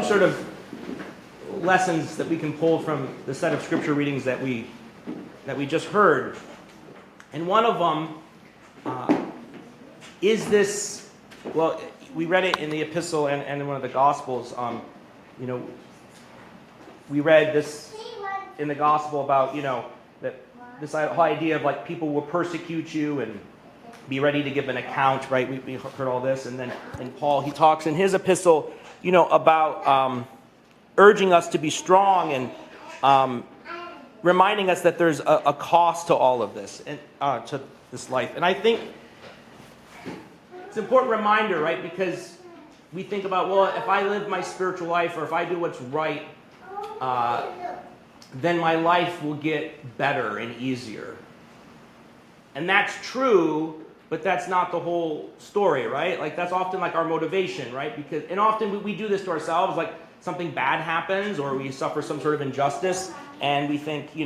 sort of lessons that we can pull from the set of scripture readings that we just heard. And one of them is this, well, we read it in the epistle and in one of the Gospels. We read this in the Gospel about, that this whole idea of like people will persecute you and be ready to give an account, right? We heard all this. And then in Paul, he talks in his epistle, about urging us to be strong and reminding us that there's a cost to all of this and to this life. And I think it's an important reminder, right? Because we think about, well, if I live my spiritual life or if I do what's right, then my life will get better and easier. And that's true, but that's not the whole story, right? Like that's often like our motivation, right? And often we do this to ourselves, like something bad happens or we suffer some sort of injustice and we think,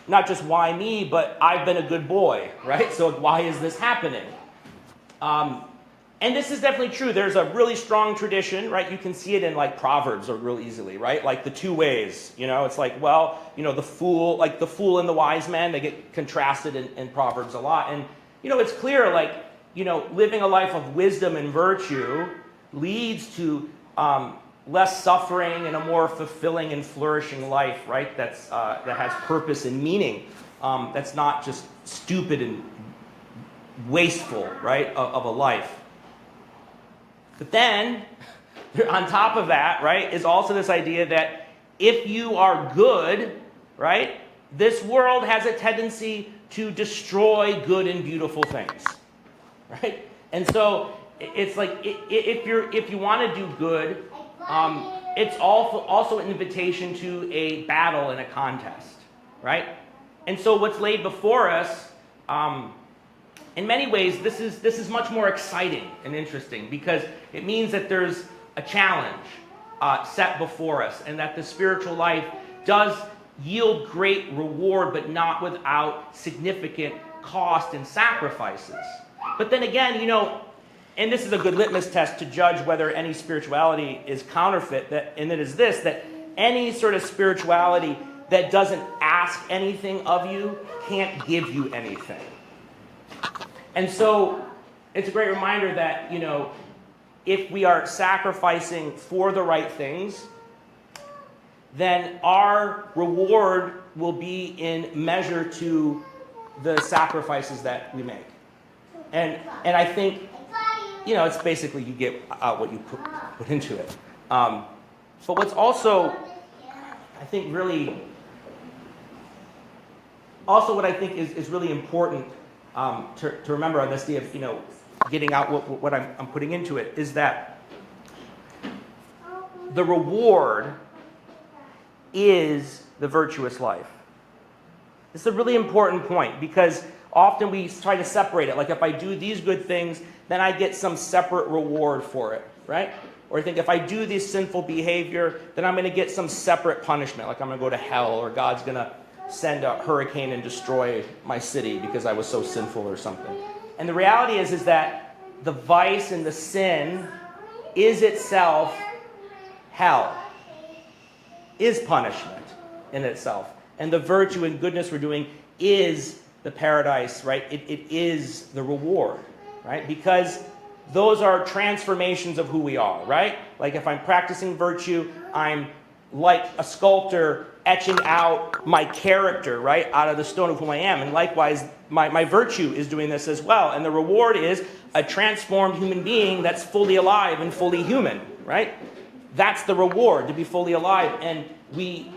not just why me, but I've been a good boy, right? So why is this happening? And this is definitely true. There's a really strong tradition, right? You can see it in like Proverbs real easily, right? Like the two ways, it's like, well, the fool and the wise man, they get contrasted in Proverbs a lot. And, it's clear, like, living a life of wisdom and virtue leads to less suffering and a more fulfilling and flourishing life, right? That has purpose and meaning. That's not just stupid and wasteful, right, of a life. But then, on top of that, right, is also this idea that if you are good, right, this world has a tendency to destroy good and beautiful things, right? And so it's like if you want to do good, it's also an invitation to a battle and a contest, right? And so what's laid before us, in many ways, this is much more exciting and interesting because it means that there's a challenge set before us and that the spiritual life does yield great reward, but not without significant cost and sacrifices. But then again, and this is a good litmus test to judge whether any spirituality is counterfeit, that any sort of spirituality that doesn't ask anything of you can't give you anything. And so it's a great reminder that, if we are sacrificing for the right things, then our reward will be in measure to the sacrifices that we make. And I think, it's basically you get out what you put into it. But what's also, I think, really, also what I think is really important to remember on this idea of, getting out what I'm putting into it is that the reward is the virtuous life. This is a really important point because often we try to separate it. Like if I do these good things, then I get some separate reward for it, right? Or I think if I do this sinful behavior, then I'm going to get some separate punishment. Like I'm going to go to hell or God's going to send a hurricane and destroy my city because I was so sinful or something. And the reality is that the vice and the sin is itself hell, is punishment in itself. And the virtue and goodness we're doing is the paradise, right? It is the reward, right? Because those are transformations of who we are, right? Like if I'm practicing virtue, I'm like a sculptor etching out my character, right, out of the stone of whom I am. And likewise, my virtue is doing this as well. And the reward is a transformed human being that's fully alive and fully human, right? That's the reward, to be fully alive. And we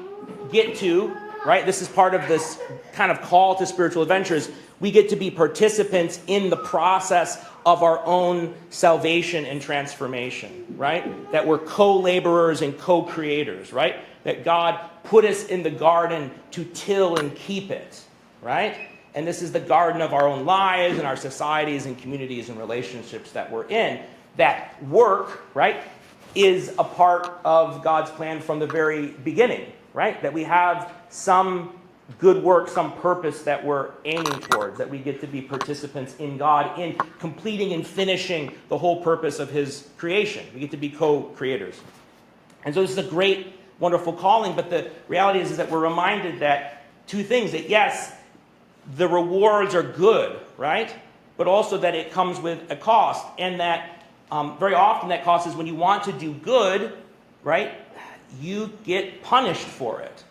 get to, right, this is part of this kind of call to spiritual adventures, we get to be participants in the process of our own salvation and transformation, right? That we're co-laborers and co-creators, right? That God put us in the garden to till and keep it, right? And this is the garden of our own lives and our societies and communities and relationships that we're in. That work, right, is a part of God's plan from the very beginning, right? That we have some good work, some purpose that we're aiming towards, that we get to be participants in God in completing and finishing the whole purpose of his creation. We get to be co-creators. And so this is a great, wonderful calling, but the reality is that we're reminded that two things, that yes, the rewards are good, right? But also that it comes with a cost, and that very often that cost is when you want to do good, right? You get punished for it.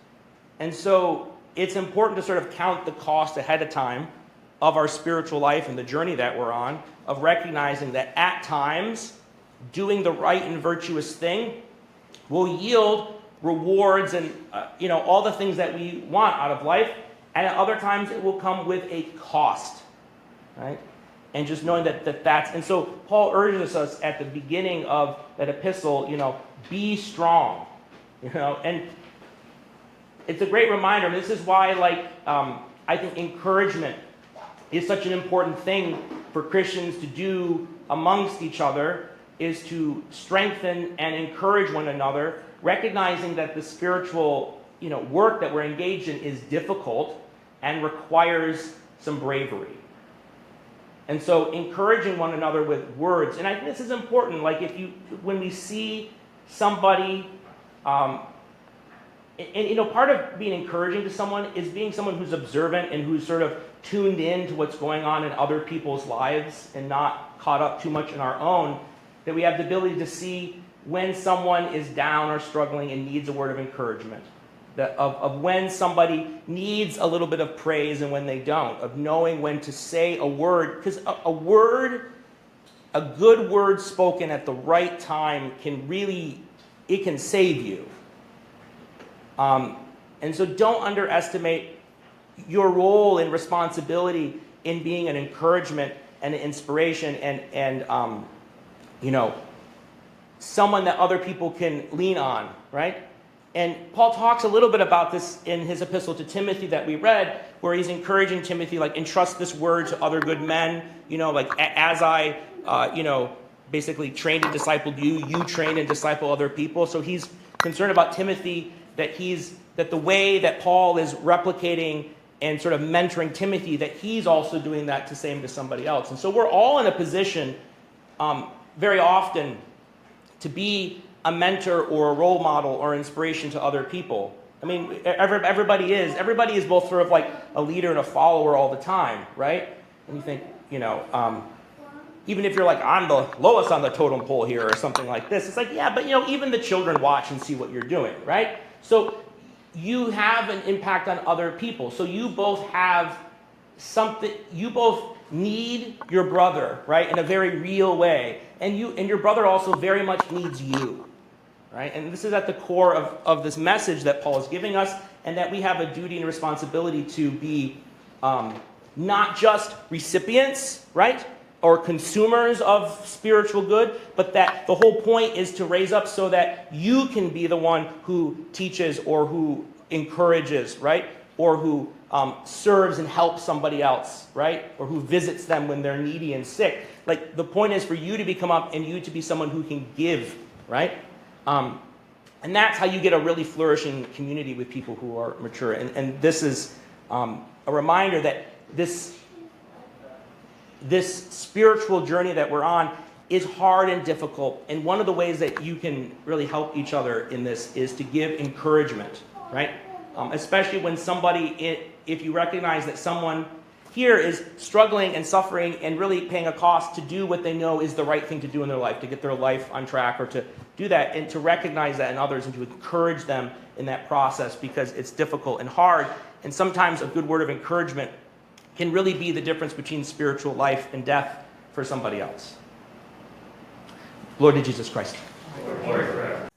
And so it's important to sort of count the cost ahead of time of our spiritual life and the journey that we're on, of recognizing that at times doing the right and virtuous thing will yield rewards and all the things that we want out of life, and at other times it will come with a cost, right? And just knowing that's, and so Paul urges us at the beginning of that epistle, be strong, and it's a great reminder. This is why, I think encouragement is such an important thing for Christians to do amongst each other, is to strengthen and encourage one another, recognizing that the spiritual, work that we're engaged in is difficult and requires some bravery. And so encouraging one another with words, and I think this is important, when we see somebody, part of being encouraging to someone is being someone who's observant and who's sort of tuned in to what's going on in other people's lives and not caught up too much in our own, that we have the ability to see when someone is down or struggling and needs a word of encouragement, of when somebody needs a little bit of praise and when they don't, of knowing when to say a word, because a good word spoken at the right time can save you. And so don't underestimate your role and responsibility in being an encouragement and an inspiration and someone that other people can lean on, right? And Paul talks a little bit about this in his epistle to Timothy that we read, where he's encouraging Timothy, entrust this word to other good men, as I, basically trained and discipled you, you train and disciple other people. So he's concerned about Timothy, that the way that Paul is replicating and sort of mentoring Timothy, that he's also doing that to same to somebody else. And so we're all in a position very often to be a mentor or a role model or inspiration to other people. I mean, everybody is both sort of like a leader and a follower all the time, right? And you think, even if you're I'm the lowest on the totem pole here or something like this, it's but even the children watch and see what you're doing, right? So you have an impact on other people. So you both have something, you both need your brother, right, in a very real way. And your brother also very much needs you, right? And this is at the core of this message that Paul is giving us, and that we have a duty and responsibility to be not just recipients, right, or consumers of spiritual good, but that the whole point is to raise up so that you can be the one who teaches or who encourages, right, or who serves and helps somebody else, right, or who visits them when they're needy and sick. The point is for you to come up and you to be someone who can give, right? And that's how you get a really flourishing community with people who are mature. And this is a reminder that this spiritual journey that we're on is hard and difficult. And one of the ways that you can really help each other in this is to give encouragement, right? Especially when if you recognize that someone here is struggling and suffering and really paying a cost to do what they know is the right thing to do in their life, to get their life on track, or to do that, and to recognize that in others and to encourage them in that process, because it's difficult and hard. And sometimes a good word of encouragement can really be the difference between spiritual life and death for somebody else. Lord Jesus Christ. Lord,